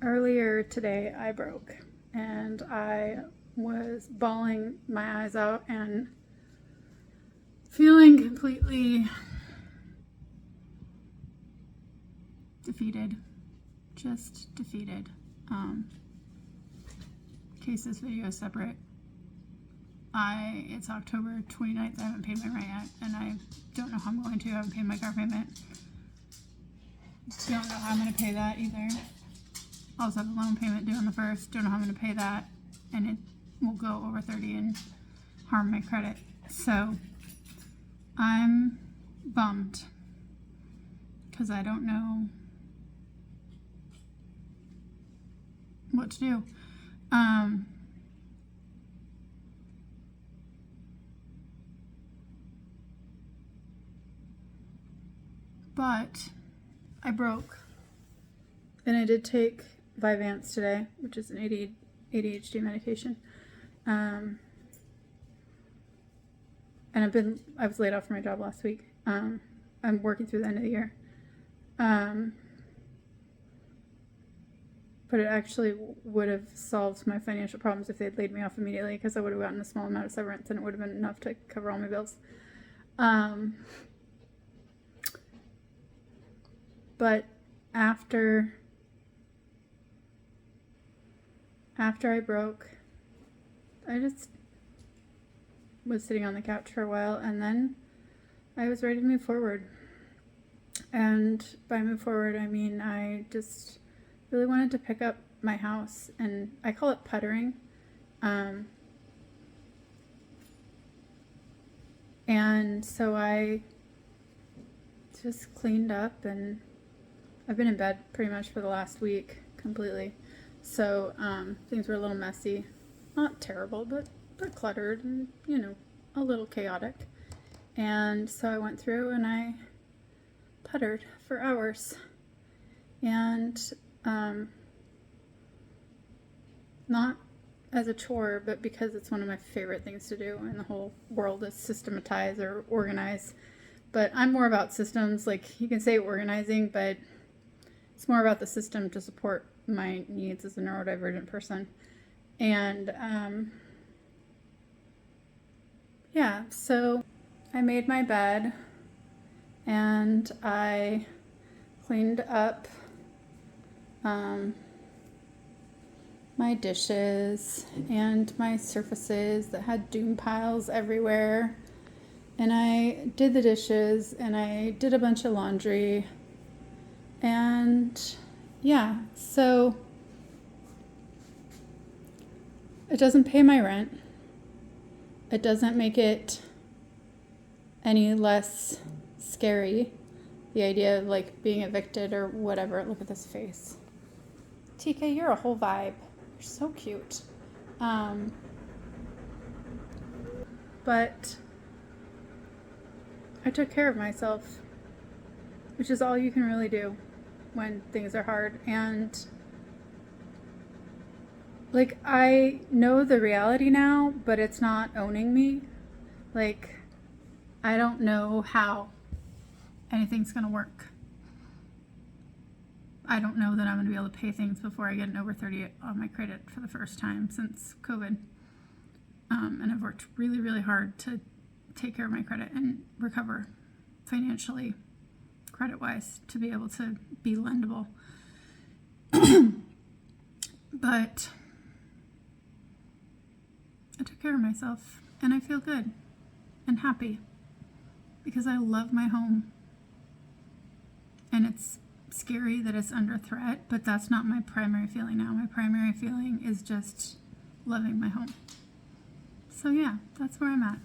Earlier today, I broke and I was bawling my eyes out and feeling completely defeated. Just defeated. In case this video is separate, it's October 29th. I haven't paid my rent yet, and I don't know how I'm going to. I haven't paid my car payment. Don't know how I'm going to pay that either. Also have a loan payment due on the 1st. Don't know how I'm going to pay that, and it will go over 30 and harm my credit. So I'm bummed because I don't know what to do. But I broke, and I did take Vyvanse today, which is an ADHD medication. And I was laid off from my job last week. I'm working through the end of the year. But it actually would have solved my financial problems if they'd laid me off immediately, because I would have gotten a small amount of severance and it would have been enough to cover all my bills. But after I broke, I just was sitting on the couch for a while, and then I was ready to move forward. And by move forward, I mean I just really wanted to pick up my house, and I call it puttering. And so I just cleaned up, and I've been in bed pretty much for the last week completely. So things were a little messy, not terrible, but cluttered and, a little chaotic. And so I went through and I puttered for hours. And not as a chore, but because it's one of my favorite things to do in the whole world is systematize or organize. But I'm more about systems. Like, you can say organizing, but it's more about the system to support my needs as a neurodivergent person. And yeah, so I made my bed and I cleaned up my dishes and my surfaces that had doom piles everywhere. And I did the dishes and I did a bunch of laundry. And yeah, so it doesn't pay my rent. It doesn't make it any less scary, the idea of like being evicted or whatever. Look at this face. TK, you're a whole vibe. You're so cute. But I took care of myself, which is all you can really do when things are hard. And like, I know the reality now, but it's not owning me. Like, I don't know how anything's gonna work. I don't know that I'm gonna be able to pay things before I get an over 30 on my credit for the first time since COVID. And I've worked really, really hard to take care of my credit and recover financially, credit-wise, to be able to be lendable. But I took care of myself, and I feel good and happy because I love my home. And it's scary that it's under threat, but that's not my primary feeling now. My primary feeling is just loving my home. So yeah, that's where I'm at.